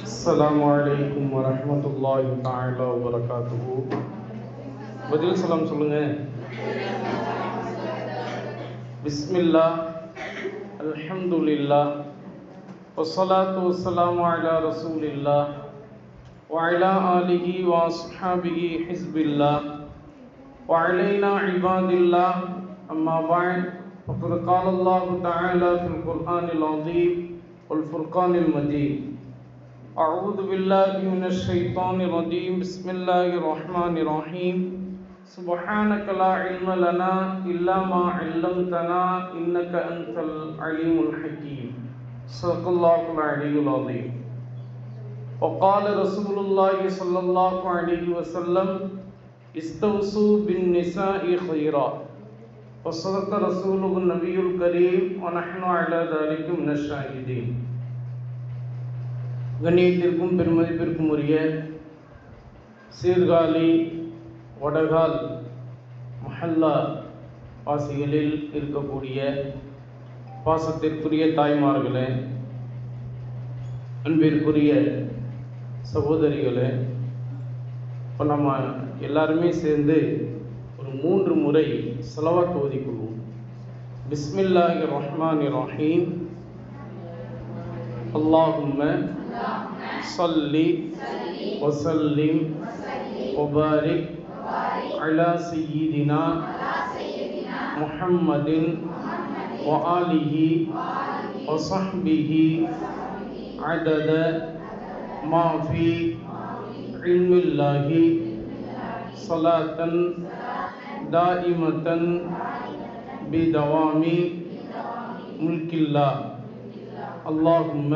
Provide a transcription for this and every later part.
السلام عليكم ورحمة الله تعالى وبركاته. பதில் சலாம் சொல்லுங்க. பிஸ்மில்லாஹ், அல்ஹம்துலில்லாஹ், வஸ்ஸலாத்து வஸ்ஸலாமு அலா ரசூலில்லாஹ் வ அலா ஆலிஹி வ அஸ்ஹாபிஹி ஹிஸ்பில்லாஹ் வ அலைனா இபாதில்லாஹ். அம்மா பஅத், ஃபகத் கால அல்லாஹு தஆலா ஃபில் குர்ஆனில் அஸீம் வல் ஃபுர்கானில் மஜீத். أعوذ بالله من الشيطان الرجيم. بسم الله الرحمن الرحيم. سبحانك لا علم لنا إلا ما علمتنا إنك أنت العليم الحكيم. صدق الله العلي العظيم. وقال رسول الله صلى الله عليه وسلم استوصوا بالنساء خيرا. وصدق رسوله النبي الكريم ونحن على ذلك من الشاهدين. கண்ணியத்திற்கும் பெருமதிப்பிற்கும் உரிய சீர்காழி வடகால் மஹல்லா வாசிகளில் இருக்கக்கூடிய பாசத்திற்குரிய தாய்மார்களே, அன்பிற்குரிய சகோதரிகளே, இப்போ நம்ம எல்லாருமே சேர்ந்து ஒரு 3 முறை ஸலவாத் ஓதிக்கொள்வோம். பிஸ்மில்லாஹிர் ரஹ்மானிர் ரஹீம். அல்லாஹும்ம ஸல்லி வஸல்லிம் வபாரிக் அலா சய்யிதினா முஹம்மதின் வ ஆலிஹி வ ஸஹ்பிஹி அதத மா ஃபீ இல்மில்லாஹி ஸலாத்தன் தாயிமத்தன் பிதவாமி முல்கில்லாஹ். اللهم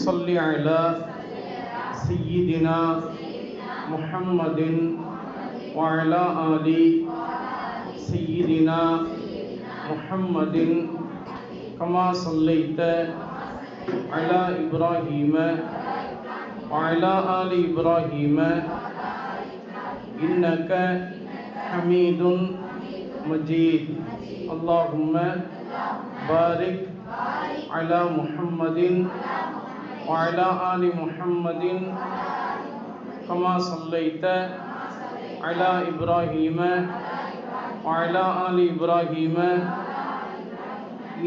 صل على سيدنا محمد وعلى آل سيدنا محمد كما صليت على إبراهيم وعلى آل إبراهيم إنك حميد مجيد. اللهم بارك على محمد وعلى آل محمد كما صليت على إبراهيم وعلى آل إبراهيم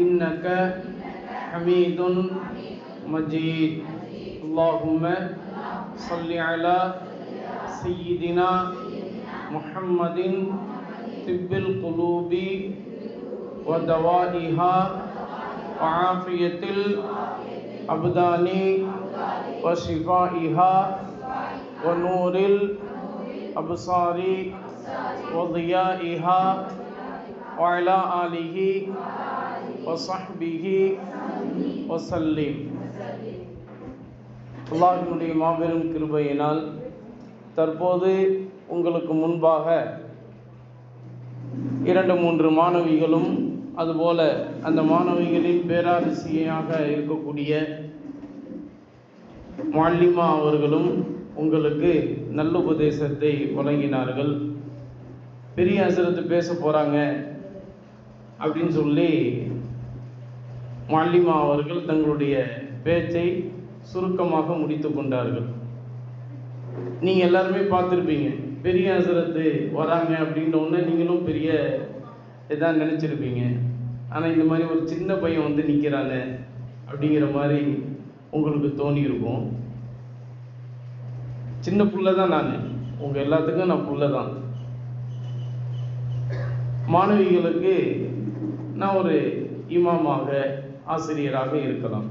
إنك حميد مجيد. اللهم صل على سيدنا محمد طب القلوب ودوائها وعافية الأبدان وشفائها ونور الأبصار وضيائها وعلى آله وصحبه وسلم. அல்லாஹ்வினுடைய மாபெரும் கிருபையினால் தற்போது உங்களுக்கு முன்பாக 2-3 மாணவிகளும் அதுபோல அந்த மாணவிகளின் பேராசிரியராக இருக்கக்கூடிய முஅல்லிமா அவர்களும் உங்களுக்கு நல்ல உபதேசத்தை வழங்கினார்கள். பெரிய ஹஸரத் பேச போகிறாங்க அப்படின்னு சொல்லி முஅல்லிமா அவர்கள் தங்களுடைய பேச்சை சுருக்கமாக முடித்து கொண்டார்கள். நீங்கள் எல்லாருமே பார்த்துருப்பீங்க, பெரிய ஹஸரத் வராங்க அப்படின்னோடனே நீங்களும் பெரிய இதான் நினச்சிருப்பீங்க. ஆனால் இந்த மாதிரி ஒரு சின்ன பையன் வந்து நிற்கிறாங்க அப்படிங்கிற மாதிரி உங்களுக்கு தோணியிருக்கும். சின்ன புள்ள தான் நான், உங்கள் எல்லாத்துக்கும் நான் புள்ள தான். மாணவிகளுக்கு நான் ஒரு இமாமாக ஆசிரியராக இருக்கலாம்.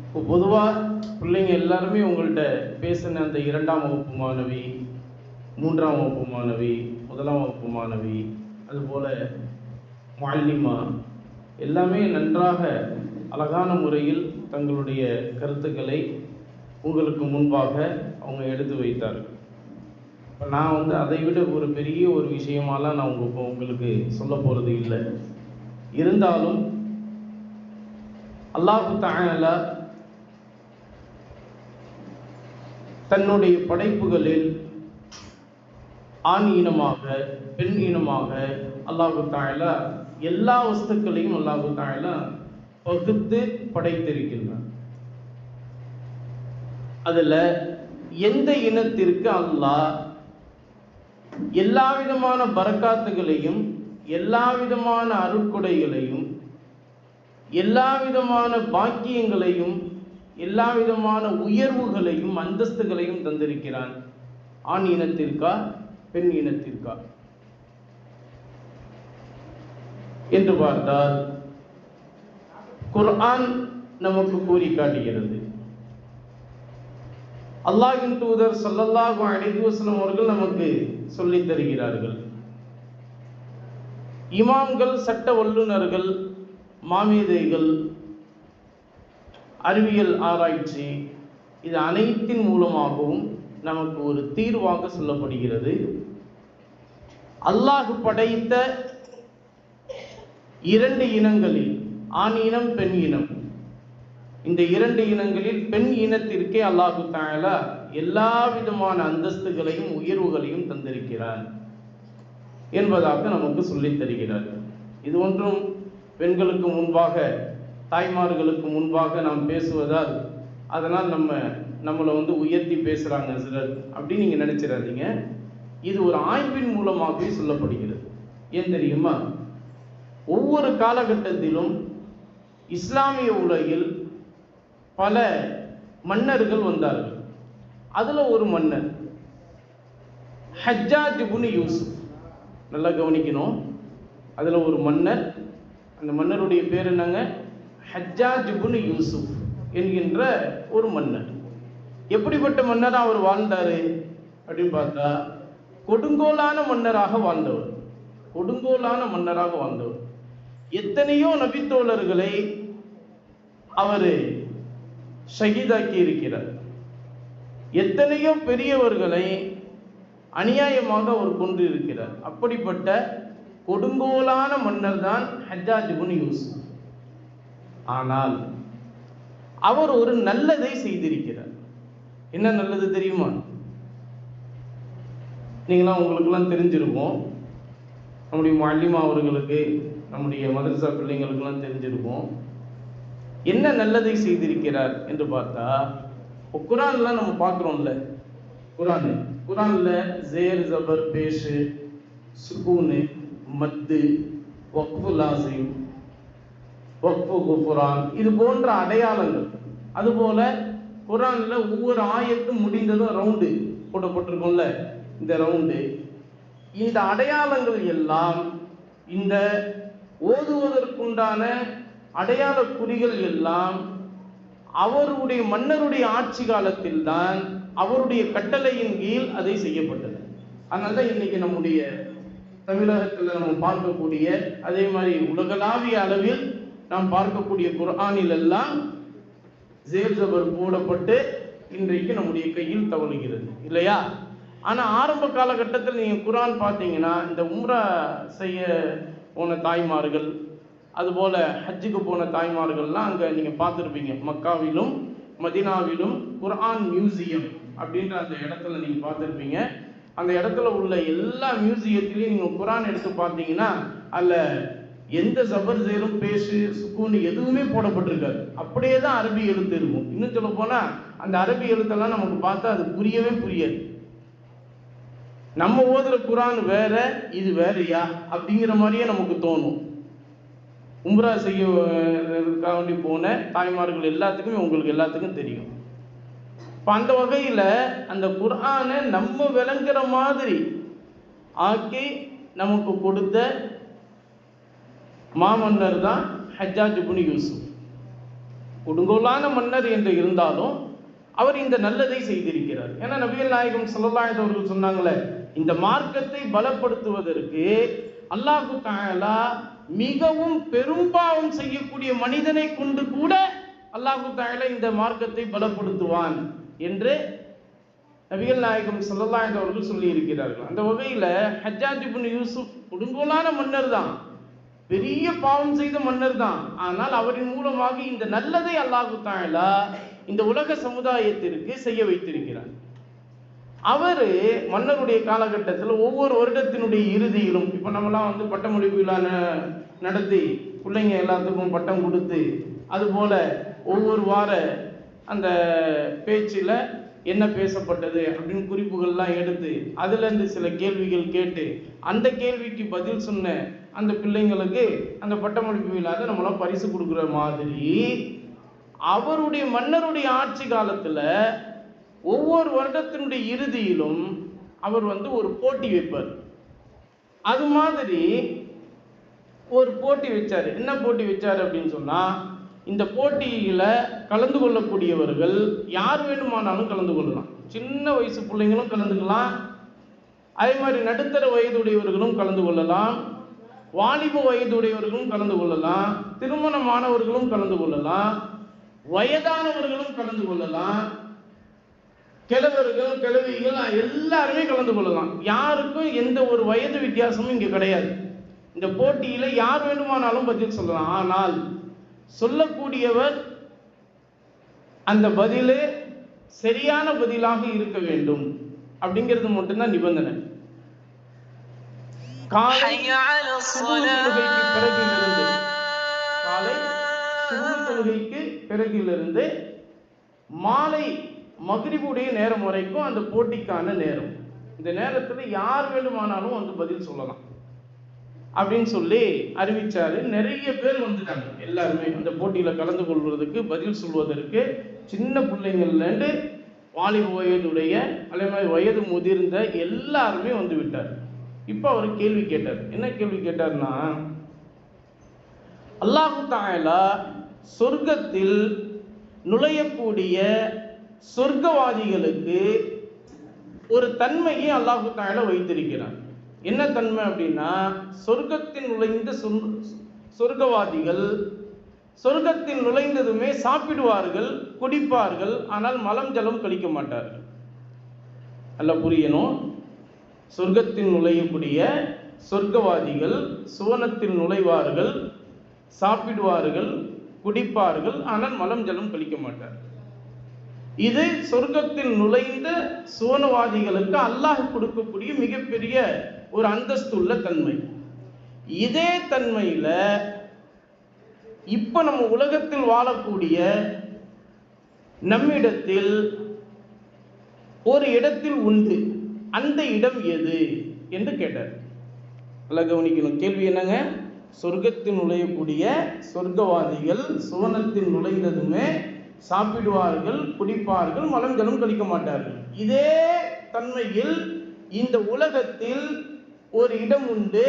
இப்போ பொதுவாக பிள்ளைங்க எல்லாருமே உங்கள்கிட்ட பேசின அந்த 2ஆம் வகுப்பு மாணவி, 3ஆம் வகுப்பு மாணவி, 1ஆம் வகுப்பு மாணவி, அதுபோல் முஅல்லிமா எல்லாமே நன்றாக அழகான முறையில் தங்களுடைய கருத்துக்களை உங்களுக்கு முன்பாக அவங்க எடுத்து வைத்தார்கள். இப்போ நான் வந்து அதை விட ஒரு பெரிய ஒரு விஷயமாலாம் நான் உங்களுக்கு சொல்ல போகிறது இல்லை. இருந்தாலும் அல்லாஹ் தஆலா தன்னுடைய படைப்புகளில் ஆண் இனமாக பெண் இனமாக அல்லாஹ் தஆலா எல்லா வஸ்துக்களையும் அல்லாஹு தஆலா பகுத்து படைத்திருக்கின்றான். அதுல எந்த இனத்திற்கு அல்லாஹ் எல்லா விதமான பரக்காத்துகளையும், எல்லா விதமான அருட்கொடைகளையும், எல்லா விதமான பாக்கியங்களையும், எல்லா விதமான உயர்வுகளையும் அந்தஸ்துகளையும் தந்திருக்கிறான்? ஆண் இனத்திற்கா பெண் இனத்திற்கா என்று பார்த்தால் குர்ஆன் நமக்கு கூறி காட்டுகிறது. அல்லாஹ்வின் தூதர் ஸல்லல்லாஹு அலைஹி வஸல்லம் அவர்கள் நமக்கு சொல்லித் தருகிறார்கள். இமாம்கள், சட்ட வல்லுநர்கள், மாமேதைகள், அறிவியல் ஆராய்ச்சி, இது அனைத்தின் மூலமாகவும் நமக்கு ஒரு தீர்வாக சொல்லப்படுகிறது. அல்லாஹ் படைத்த இரண்டு இனங்களில், ஆண் இனம் பெண் இனம், இந்த இரண்டு இனங்களில் பெண் இனத்திற்கே அல்லாஹு தஆலா எல்லா விதமான அந்தஸ்துகளையும் உயர்வுகளையும் தந்திருக்கிறார் என்பதாக நமக்கு சொல்லித் தருகிறார். இது ஒன்றும் பெண்களுக்கு முன்பாக, தாய்மார்களுக்கு முன்பாக நாம் பேசுவதால் அதனால் நம்மளை உயர்த்தி பேசுகிறாங்க சிலர் அப்படின்னு நீங்கள் நினைச்சிடாதீங்க. இது ஒரு ஆய்வின் மூலமாகவே சொல்லப்படுகிறது. ஏன் தெரியுமா? ஒவ்வொரு காலகட்டத்திலும் இஸ்லாமிய உலகில் பல மன்னர்கள் வந்தார்கள். அதுல ஒரு மன்னர் ஹஜ்ஜாஜ் இப்னு யூசுப். நல்லா கவனிக்கணும். அதுல ஒரு மன்னர், அந்த மன்னருடைய பேர் என்னங்க? ஹஜ்ஜாஜ் இப்னு யூசுப் என்கின்ற ஒரு மன்னர். எப்படிப்பட்ட மன்னராக அவர் வாழ்ந்தாரு அப்படின்னு பார்த்தா, கொடுங்கோலான மன்னராக வாழ்ந்தவர். கொடுங்கோலான மன்னராக வாழ்ந்தவர். எத்தனையோ நபித்தோழர்களை அவர் ஷஹீதாக்கி இருக்கிறார். எத்தனையோ பெரியவர்களை அநியாயமாக அவர் கொன்று இருக்கிறார். அப்படிப்பட்ட கொடுங்கோலான மன்னர் தான் ஹஜ்ஜாஜ் இப்னு யூசுப். ஆனால் அவர் ஒரு நல்லதை செய்திருக்கிறார். என்ன நல்லது தெரியுமா? நீங்களாம் உங்களுக்கெல்லாம் தெரிஞ்சிருக்கும். நம்முடைய முஅல்லிமா அவர்களுக்கு, நம்முடைய மதரசா பிள்ளைங்களுக்கெல்லாம் தெரிஞ்சிருக்கும். என்ன நல்லதை செய்திருக்கிறார் என்று பார்த்தா, குர்ஆன்லாம் நம்ம பார்க்குறோம்ல, குர்ஆன்ல ஜேர், ஜபர், பேஷு, சுகூனு, மத்து, வக்ஃபு லாசிம், வக்ஃபு குஃபுரான், இது போன்ற அடையாளங்கள். அதுபோல குர்ஆன்ல ஒவ்வொரு ஆயத்தும் முடிந்ததும் ரவுண்டு போடப்பட்டிருக்கும்ல, இந்த ரவுண்டு, இந்த அடையாளங்கள் எல்லாம், இந்த ஓதுவதற்குண்டான அடையாள குறிகள் எல்லாம் அவருடைய மன்னருடைய ஆட்சி காலத்தில் தான் அவருடைய கட்டளையின் கீழ் அதை செய்யப்பட்டது. அதனால இன்னைக்கு நம்முடைய தமிழகத்தில் நம்ம பார்க்கக்கூடிய, அதே மாதிரி உலகளாவிய அளவில் நாம் பார்க்கக்கூடிய குர்ஆனில் எல்லாம் ஜேர் ஜபர் போடப்பட்டு இன்றைக்கு நம்முடைய கையில் தவழுகிறது இல்லையா? ஆனால் ஆரம்ப காலகட்டத்தில் நீங்கள் குர்ஆன் பார்த்தீங்கன்னா, இந்த உம்ரா செய்ய போன தாய்மார்கள், அதுபோல் ஹஜ்ஜுக்கு போன தாய்மார்கள்லாம் அங்கே நீங்கள் பார்த்துருப்பீங்க. மக்காவிலும் மதினாவிலும் குர்ஆன் மியூசியம் அப்படின்ற அந்த இடத்துல நீங்கள் பார்த்துருப்பீங்க. அந்த இடத்துல உள்ள எல்லா மியூசியத்திலையும் நீங்கள் குர்ஆன் எடுத்து பார்த்தீங்கன்னா, அதில் எந்த ஜபர், ஜேரும், பேஷு, சுக்கூனு எதுவுமே போடப்பட்டிருக்காது. அப்படியே தான் அரபி எழுத்து இருக்கும். இன்னும் சொல்ல போனால் அந்த அரபி எழுத்தெல்லாம் நமக்கு பார்த்தா அது புரியவே புரியாது. நம்ம ஓதுற குர்ஆன் வேற, இது வேறையா அப்படிங்கிற மாதிரியே நமக்கு தோணும். உம்ரா செய்யறதுக்காக வேண்டி போன தாய்மார்கள் எல்லாத்துக்குமே, உங்களுக்கு எல்லாத்துக்கும் தெரியும். இப்போ அந்த வகையில் அந்த குர்ஆனை நம்ம விளங்குற மாதிரி ஆக்கி நமக்கு கொடுத்த மாமன்னர் தான் ஹஜ்ஜாஜ் இப்னு யூசுப். கொடுங்கோலான மன்னர் என்று இருந்தாலும் அவர் இந்த நல்லதை செய்திருக்கிறார். ஏன்னா நபிகள் நாயகம் ஸல்லல்லாஹு அலைஹி வஸல்லம் சொன்னாங்களே, இந்த மார்க்கத்தை பலப்படுத்துவதற்கு அல்லாஹ் தஆலா மிகவும் பெரும்பாவம் செய்யக்கூடிய மனிதனை கொண்டு கூட அல்லாஹ் தஆலா இந்த மார்க்கத்தை பலப்படுத்துவான் என்று நபிகள் நாயகம் ஸல்லல்லாஹு அலைஹி வஸல்லம் சொல்லி இருக்கிறார்கள். அந்த வகையில் ஹஜ்ஜாஜ் இப்னு யூசுப் கொடுங்கோலான மன்னர் தான், பெரிய பாவம் செய்த மன்னர் தான். ஆனால் அவரின் மூலமாக இந்த நல்லதை அல்லாஹ் தஆலா இந்த உலக சமுதாயத்திற்கு செய்ய வைத்திருக்கிறார். அவர் மன்னருடைய காலகட்டத்தில் ஒவ்வொரு வருடத்தினுடைய இறுதியிலும், இப்போ நம்மலாம் பட்டமளிப்பு விழா நடத்தி பிள்ளைங்க எல்லாத்துக்கும் பட்டம் கொடுத்து, அதுபோல் ஒவ்வொரு வார அந்த பேச்சில் என்ன பேசப்பட்டது அப்படின்னு குறிப்புகள்லாம் எடுத்து அதுலேருந்து சில கேள்விகள் கேட்டு அந்த கேள்விக்கு பதில் சொன்ன அந்த பிள்ளைங்களுக்கு அந்த பட்டமளிப்பு விழாவில் நம்மளாம் பரிசு கொடுக்குற மாதிரி அவருடைய மன்னருடைய ஆட்சி காலத்தில் ஒவ்வொரு வருடத்தினுடைய இறுதியிலும் அவர் ஒரு போட்டி வைப்பார். அது மாதிரி ஒரு போட்டி வச்சார். என்ன போட்டி வச்சார் அப்படின்னு சொன்னால், இந்த போட்டியில் கலந்து கொள்ளக்கூடியவர்கள் யார் வேண்டுமானாலும் கலந்து கொள்ளலாம். சின்ன வயசு பிள்ளைங்களும் கலந்துக்கலாம், அதே மாதிரி நடுத்தர வயதுடையவர்களும் கலந்து கொள்ளலாம், வாலிப வயதுடையவர்களும் கலந்து கொள்ளலாம், திருமணமானவர்களும் கலந்து கொள்ளலாம், வயதானவர்களும் கலந்து கொள்ளலாம், கிழவர்கள் கிழவிகள் எல்லாருமே கலந்து கொள்ளலாம். யாருக்கும் எந்த ஒரு வயது வித்தியாசமும் இங்கே கிடையாது. இந்த போட்டியில் யார் வேண்டுமானாலும் பதில் சொல்லலாம். ஆனால் சொல்லக்கூடியவர் அந்த பதிலே சரியான பதிலாக இருக்க வேண்டும் அப்படிங்கிறது மட்டும்தான் நிபந்தனை. காலை தொழுகைக்கு பிறகிலிருந்து மாலை மக்ரிபுடைய நேரம் வரைக்கும் அந்த போட்டிக்கான நேரம். இந்த நேரத்தில் யார் வேண்டுமானாலும் பதில் சொல்லலாம் அப்படின்னு சொல்லி அறிவிச்சாரு. நிறைய பேர் வந்துட்டாங்க. எல்லாருமே அந்த போட்டியில் கலந்து கொள்வதற்கு, பதில் சொல்வதற்கு, சின்ன பிள்ளைங்கள்லேருந்து வாலிப வயதுடைய அதே மாதிரி வயது முதிர்ந்த எல்லாருமே வந்து விட்டார். இப்போ அவர் கேள்வி கேட்டார். என்ன கேள்வி கேட்டார்னா, அல்லாஹு தஆலா சொர்க்கத்தில் நுழையக்கூடிய சொர்க்கவாதிகளுக்கு ஒரு தன்மையை அல்லாஹு தஆலா வைத்திருக்கிறார். என்ன தன்மை அப்படின்னா, சொர்க்கத்தில் நுழைந்த சொர்க்கவாதிகள் சொர்க்கத்தில் நுழைந்ததுமே சாப்பிடுவார்கள், குடிப்பார்கள், ஆனால் மலம் ஜலம் கழிக்க மாட்டார்கள். நல்லா புரியணும். சொர்க்கத்தில் நுழையக்கூடிய சொர்க்கவாதிகள் சுவனத்தில் நுழைவார்கள், சாப்பிடுவார்கள், குடிப்பார்கள், ஆனால் மலம் ஜலம் கழிக்க மாட்டார்கள். இது சொர்க்கத்தில் நுழைந்த சுவனவாதிகளுக்கு அல்லாஹ் கொடுக்கக்கூடிய மிகப்பெரிய ஒரு அந்தஸ்துள்ள தன்மை. இதே தன்மையில இப்ப நம்ம உலகத்தில் வாழக்கூடிய நம்மிடத்தில் ஒரு இடத்தில் உண்டு. அந்த இடம் எது என்று கேட்டார். நல்லா கவனிக்கணும். கேள்வி என்னங்க? சொர்க்கத்தில் நுழையக்கூடிய சொர்க்கவாதிகள் சுவனத்தில் நுழைந்ததுமே சாப்பிடுவார்கள், குடிப்பார்கள், மலம் ஜலம் கழிக்க மாட்டார்கள். இதே தன்மையில் இந்த உலகத்தில் ஒரு இடம் உண்டு.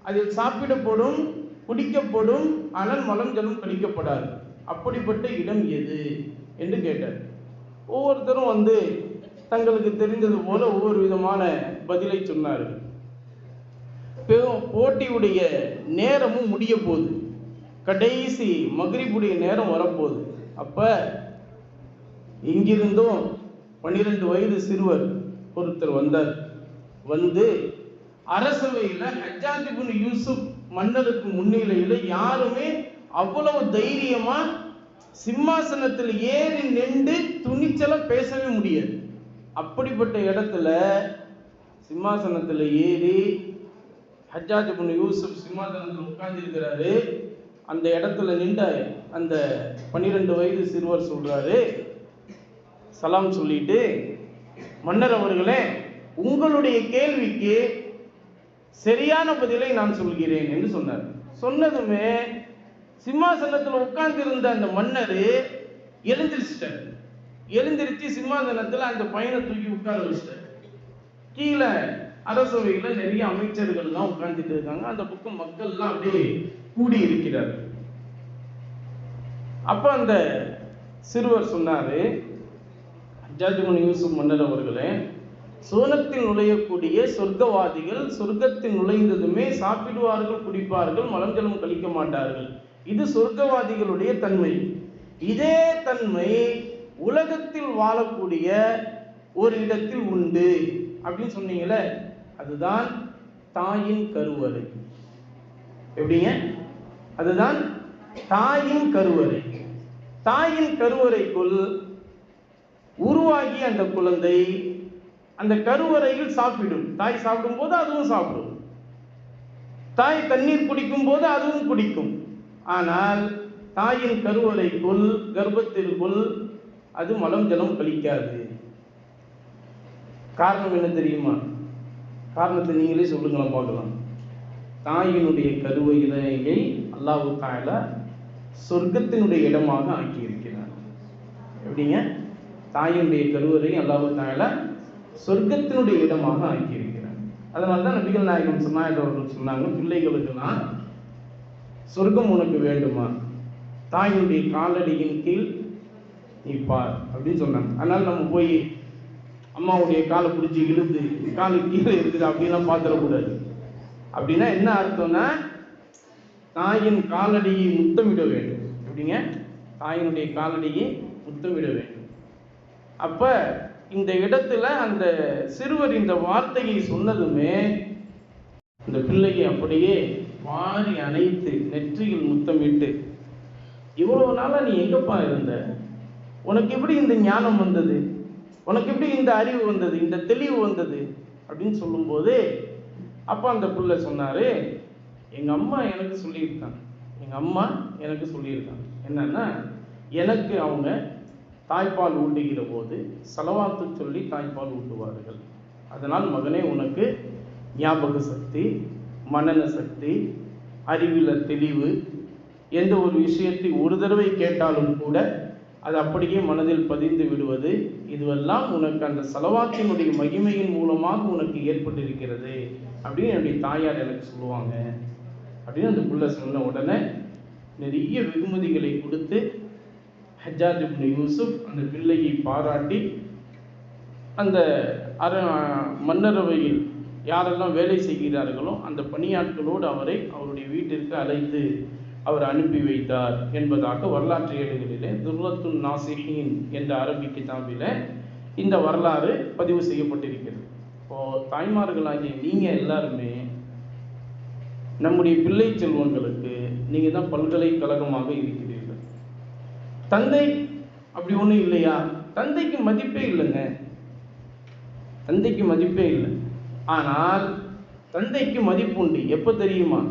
அதில் சாப்பிடப்படும், குடிக்கப்படும், ஆனால் மலம் ஜலம் கழிக்கப்படாது. அப்படிப்பட்ட இடம் எது என்று கேட்டார். ஒவ்வொருத்தரும் தங்களுக்கு தெரிந்தது போல ஒவ்வொரு விதமான பதிலை சொன்னார்கள். போட்டியுடைய நேரமும் முடிய போகுது. கடைசி மக்ரிபுடைய நேரம் வரப்போகுது. அப்ப இங்கிருந்தும் 12 வயது சிறுவர் ஒருத்தர் வந்தார். அரசவையில் ஹஜ்ஜாஜ் இப்னு யூசுப் மன்னருக்கு முன்னிலையில் யாருமே அவ்வளவு தைரியமா சிம்மாசனத்தில் ஏறி நின்று துணிச்சல பேசவே முடியாது. அப்படிப்பட்ட இடத்துல சிம்மாசனத்தில் ஏறி ஹஜ்ஜாஜ் இப்னு யூசுப் சிம்மாசனத்தில் உட்கார்ந்து இருக்கிறாரு. அந்த இடத்துல நின்ற அந்த 12 வயது சிறுவர் சொல்றாரு, சலாம் சொல்லிட்டு, மன்னர் அவர்களே, உங்களுடைய கேள்விக்கு சரியான பதிலை நான் சொல்கிறேன் என்று சொன்னார். சொன்னதுமே சிம்மாசனத்தில் உட்கார்ந்திருந்த அந்த மன்னர் எழுந்திருச்சிட்டார். எழுந்திருச்சு சிம்மாசனத்தில் அந்த பையனை தூக்கி உட்கார வச்சிட்டார். கீழே அரசவையில் நிறைய அமைச்சர்கள்லாம் உட்கார்ந்துட்டு இருக்காங்க. அந்த பக்கம் மக்கள்லாம் அப்படியே கூடி இருக்கிறார்கள். அப்ப அந்த சிறுவர் சொன்னாரு, ஹஜ்ஜாஜ் இப்னு யூசுப் மன்னர் அவர்களே, சுவனத்தில் நுழையக்கூடிய சொர்க்கவாதிகள் சொர்க்கத்தில் நுழைந்ததுமே சாப்பிடுவார்கள், குடிப்பார்கள், மலம் ஜலம் கழிக்க மாட்டார்கள். இது சொர்க்கவாதிகளுடைய தன்மை. இதே தன்மை உலகத்தில் வாழக்கூடிய ஒரு இடத்தில் உண்டு அப்படின்னு சொன்னீங்களே, அதுதான் தாயின் கருவறை. எப்படிங்க? அதுதான் தாயின் கருவறை. தாயின் கருவறைக்குள் உருவாகி அந்த குழந்தை அந்த கருவறையில் சாப்பிடும். தாய் சாப்பிடும் போது அதுவும் சாப்பிடும். தாய் தண்ணீர் குடிக்கும் போது அதுவும் குடிக்கும். ஆனால் தாயின் கருவறைக்குள், கர்ப்பத்திற்குள் அது மலம் ஜலம் கழிக்காது. காரணம் என்ன தெரியுமா? காரணத்தை நீங்களே சொல்லுங்களா பார்க்கலாம். தாயினுடைய கருவறையை அல்லாஹ் தஆலா சொர்க்கத்தினுடைய இடமாக ஆக்கியிருக்கிறார். எப்படிங்க? தாயினுடைய கருவறை அல்லாஹ் தஆலா சொர்க்கத்தினுடைய இடமாக ஆக்கியிருக்கிறார். அதனால தான் நபிகள் நாயகம் ஸல்லல்லாஹு அவர்கள் சொன்னாங்க, பிள்ளைகளுக்கெல்லாம் சொர்க்கம் உனக்கு வேண்டுமா, தாயினுடைய காலடியின் கீழ் நீ பார் அப்படின்னு சொன்னாங்க. அதனால நம்ம போய் அம்மாவுடைய காலை பிடிச்சி இழுத்து காலு கீழே இருக்குது அப்படின்லாம் பார்த்துடக்கூடாது. அப்படின்னா என்ன அர்த்தம்னா, தாயின் காலடியை முத்தமிட வேண்டும். எப்படிங்க? தாயினுடைய காலடியை முத்தமிட வேண்டும். அப்ப இந்த இடத்துல அந்த சிறுவர் இந்த வார்த்தையை சொன்னதுமே இந்த பிள்ளையை அப்படியே வாரி அணைத்து நெற்றியில் முத்தமிட்டு, இவ்வளவு நாளா நீ எங்கப்பா இருந்த, உனக்கு எப்படி இந்த ஞானம் வந்தது, உனக்கு எப்படி இந்த அறிவு வந்தது, இந்த தெளிவு வந்தது அப்படின்னு சொல்லும்போது, அப்போ அந்த பிள்ளை சொன்னாரு, எங்க அம்மா எனக்கு சொல்லியிருக்காங்க. எங்க அம்மா எனக்கு சொல்லியிருக்காங்க என்னன்னா, எனக்கு அவங்க தாய்ப்பால் ஊட்டுகிற போது ஸலவாத்து சொல்லி தாய்ப்பால் ஊட்டுவார்கள். அதனால் மகனே, உனக்கு ஞாபக சக்தி, மனன சக்தி, அறிவில தெளிவு, எந்த ஒரு விஷயத்தை ஒரு தடவை கேட்டாலும் கூட அது அப்படியே மனதில் பதிந்து விடுவது, இதுவெல்லாம் உனக்கு அந்த ஸலவாத்தினுடைய மகிமையின் மூலமாக உனக்கு ஏற்பட்டிருக்கிறது அப்படின்னு என்னுடைய தாயார் எனக்கு சொல்லுவாங்க அப்படின்னு அந்த புள்ள சொன்ன உடனே நிறைய வெகுமதிகளை கொடுத்து ஹஜ்ஜாஜ் இப்னு யூசுப் அந்த பிள்ளையை பாராட்டி அந்த மன்னரவையில் யாரெல்லாம் வேலை செய்கிறார்களோ அந்த பணியாட்களோடு அவரை அவருடைய வீட்டிற்கு அழைத்து அவர் அனுப்பி வைத்தார் என்பதாக வரலாற்று ஏடுகளிலே துர்ரத்துன் நாசிஹீன் என்ற அரபி கிதாபில் இந்த வரலாறு பதிவு செய்யப்பட்டிருக்கிறது. இப்போது தாய்மார்களாகிய நீங்கள் எல்லாருமே நம்முடைய பிள்ளை செல்வங்களுக்கு நீங்கள் தான் பல்கலைக்கழகமாக இருக்கிறீர்கள். தந்தை அப்படி ஒன்றும் இல்லையா? தந்தைக்கு மதிப்பே இல்லைங்க, தந்தைக்கு மதிப்பே இல்லை. ஆனால் தந்தைக்கு மதிப்பு உண்டு. எப்போ தெரியுமா?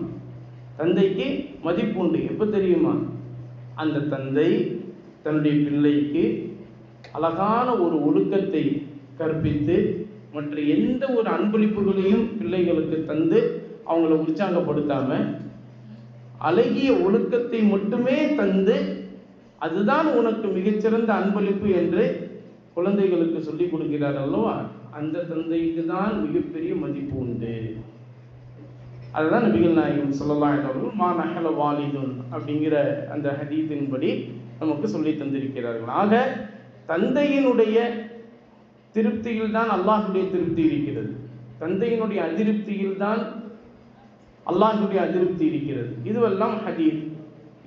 தந்தைக்கு மதிப்பு உண்டு எப்போ தெரியுமா? அந்த தந்தை தன்னுடைய பிள்ளைக்கு அழகான ஒரு ஒழுக்கத்தை கற்பித்து மற்ற எந்த ஒரு அன்பளிப்புகளையும் பிள்ளைகளுக்கு தந்து அவங்கள உற்சாகப்படுத்தாம அழகிய ஒழுக்கத்தை மட்டுமே தந்து, அதுதான் உனக்கு மிகச்சிறந்த அன்பளிப்பு என்று குழந்தைகளுக்கு சொல்லிக் கொடுக்கிறார் அல்லவா, அந்த தந்தைக்கு தான் மிகப்பெரிய மதிப்பு உண்டு. அதுதான் நபிகள் நாயகம் ஸல்லல்லாஹு அலைஹி வஸல்லம் மா நஹல வாலிதுன் அப்படிங்கிற அந்த ஹதீஸின்படி நமக்கு சொல்லி தந்திருக்கிறார்கள். ஆக தந்தையினுடைய திருப்தியில் தான் அல்லாஹ்வுடைய திருப்தி இருக்கிறது, தந்தையினுடைய அதிருப்தியில் தான் அல்லாஹ்வுடைய அதிருப்தி இருக்கிறது. இதுவெல்லாம் ஹதீஸ்.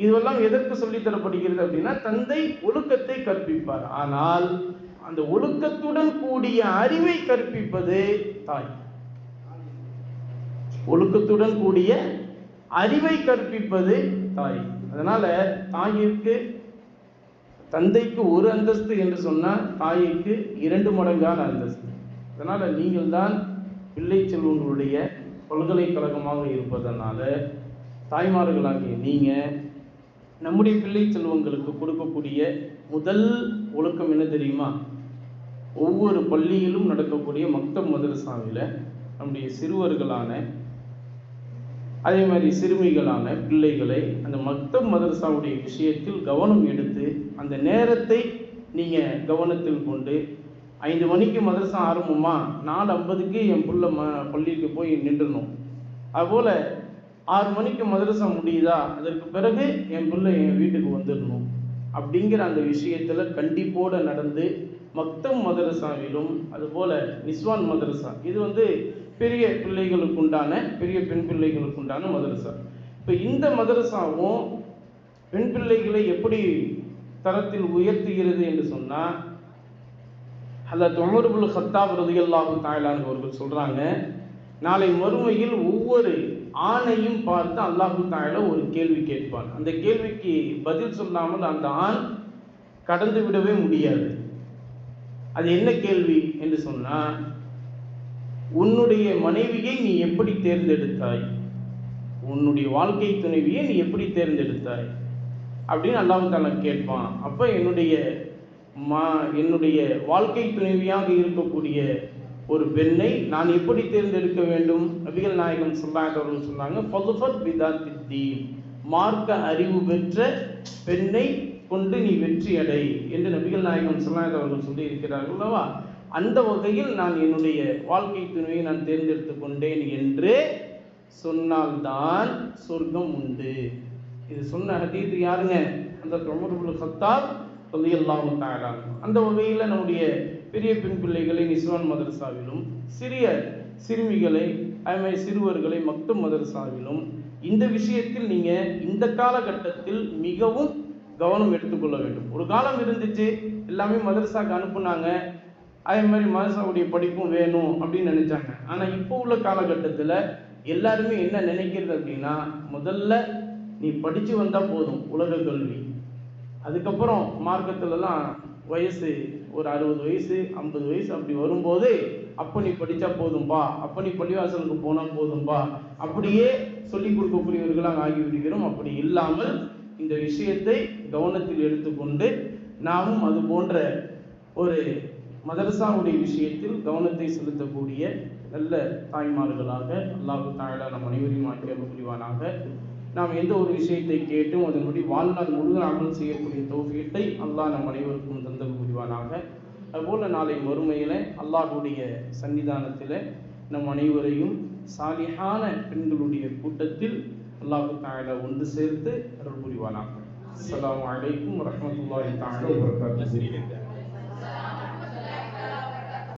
இதுவெல்லாம் எதற்கு சொல்லித் தரப்படுகிறது அப்படின்னா, தந்தை ஒழுக்கத்தை கற்பிப்பார், ஆனால் அந்த ஒழுக்கத்துடன் கூடிய அறிவை கற்பிப்பது தாய். ஒழுக்கத்துடன் கூடிய அறிவை கற்பிப்பது தாய். அதனால தாயிற்கு, தந்தைக்கு ஒரு அந்தஸ்து என்று சொன்னால் தாய்க்கு 2 மடங்கான அந்தஸ்து. அதனால நீங்கள் தான் பிள்ளை செல்வங்களுடைய பல்கலைக்கழகமாக இருப்பதனால தாய்மார்களாகிய நீங்கள் நம்முடைய பிள்ளை செல்வங்களுக்கு கொடுக்கக்கூடிய முதல் ஒழுக்கம் என்ன தெரியுமா? ஒவ்வொரு பள்ளியிலும் நடக்கக்கூடிய மக்தப் மதரசாவில் நம்முடைய சிறுவர்களான அதே மாதிரி சிறுமிகளான பிள்ளைகளை அந்த மக்தப் மதரசாவுடைய விஷயத்தில் கவனம் எடுத்து அந்த நேரத்தை நீங்கள் கவனத்தில் கொண்டு, 5 மணிக்கு மதரசா ஆரம்பமா, 4:50க்கு என் பிள்ளை பள்ளிக்கு போய் நின்றுணும். அதுபோல் 6 மணிக்கு மதரசா முடியுதா, அதற்கு பிறகு என் பிள்ளை என் வீட்டுக்கு வந்துடணும் அப்படிங்கிற அந்த விஷயத்தில் கண்டிப்போடு நடந்து, மக்தப் மதரசாவிலும் அதுபோல் நிஸ்வான் மதரசா, இது பெரிய பிள்ளைகளுக்கு உண்டான, பெரிய பெண் பிள்ளைகளுக்கு உண்டான மதரசா. இப்போ இந்த மதரசாவும் பெண் பிள்ளைகளை எப்படி தரத்தில் உயர்த்துகிறது என்று சொன்னால், ஹஜ்ரத் உமர் இப்னு கத்தாப் ரலியல்லாஹு தஆலா அவர்கள் சொல்கிறாங்க, நாளை மறுமையில் ஒவ்வொரு ஆணையும் பார்த்து அல்லாஹு தஆலா ஒரு கேள்வி கேட்பான். அந்த கேள்விக்கு பதில் சொல்லாமல் அந்த ஆண் கடந்து விடவே முடியாது. அது என்ன கேள்வி என்று சொன்னால், உன்னுடைய மனைவியை நீ எப்படி தேர்ந்தெடுத்தாய், உன்னுடைய வாழ்க்கை துணைவியை நீ எப்படி தேர்ந்தெடுத்தாய் அப்படின்னு அல்லாஹ் தஆலா கேட்பான். அப்போ என்னுடைய வாழ்க்கை துணைவியாக இருக்கக்கூடிய ஒரு பெண்ணை நான் எப்படி தேர்ந்தெடுக்க வேண்டும்? நபிகள் நாயகம் ஸல்லல்லாஹு அலைஹி வஸல்லம் சொன்னாங்க, ஃபதுஃபத் பிதாத்தித்தீன், மார்க்க அறிவு பெற்ற பெண்ணை கொண்டு நீ வெற்றி அடை என்று நபிகள் நாயகம் ஸல்லல்லாஹு அலைஹி வஸல்லம் சொல்லி இருக்கிறார்கள் அல்லவா? அந்த வகையில் நான் என்னுடைய வாழ்க்கை துணையை நான் தேர்ந்தெடுத்து கொண்டேன் என்று சொன்னால்தான் சொர்க்கம் உண்டு. இது சொன்ன ஹதீஸ் யாருங்க? அந்த உமர் இப்னு கத்தாப் ரலியல்லாஹு தஆலா. அந்த வகையில் நம்முடைய பெரிய பெண் பிள்ளைகளை நிஸ்வான் மதரசாவிலும், சிறிய சிறுமிகளை அதுமாதிரி சிறுவர்களை மக்தம் மதரசாவிலும் இந்த விஷயத்தில் நீங்கள் இந்த காலகட்டத்தில் மிகவும் கவனம் எடுத்துக்கொள்ள வேண்டும். ஒரு காலம் இருந்துச்சு, எல்லாமே மதரசாவுக்கு அனுப்புனாங்க, அதே மாதிரி மதரசாவுடைய படிப்பும் வேணும் அப்படின்னு நினைச்சாங்க. ஆனால் இப்போ உள்ள காலகட்டத்தில் எல்லாருமே என்ன நினைக்கிறது அப்படின்னா, முதல்ல நீ படித்து வந்தால் போதும் உலக கல்வி, அதுக்கப்புறம் மார்க்கத்திலலாம் வயசு ஒரு 60 வயசு 50 வயசு அப்படி வரும்போது அப்போ நீ படித்தா போதும்பா, அப்போ நீ பள்ளிவாசலுக்கு போனால் போதும்பா, அப்படியே சொல்லிக் கொடுக்கக்கூடியவர்களாக ஆகிவிடுகிறோம். அப்படி இல்லாமல் இந்த விஷயத்தை கவனத்தில் எடுத்துக்கொண்டு நாமும் அது போன்ற ஒரு மதரசாவுடைய விஷயத்தில் கவனத்தை செலுத்தக்கூடிய நல்ல தாய்மார்களாக அல்லாஹ் தஆலா நம் அனைவரையும் ஆக்கி அருள் புரிவானாக. நாம் எந்த ஒரு விஷயத்தை கேட்டும் அதன்படி வாழ்நாள் முழுவதும் அமல் செய்யக்கூடிய தௌஃபீக்கை அல்லாஹ் நம் அனைவருக்கும் தந்தல் புரிவானாக. அதுபோல் நாளை மறுமையில் அல்லாஹுடைய சன்னிதானத்தில் நம் அனைவரையும் சாலிஹான பெண்களுடைய கூட்டத்தில் அல்லாஹ் தஆலா ஒன்று சேர்த்து அருள் புரிவானாக. அஸ்ஸலாமு அலைக்கும் வரஹ்மத்துல்லாஹி தஆலா வபரகாத்துஹு.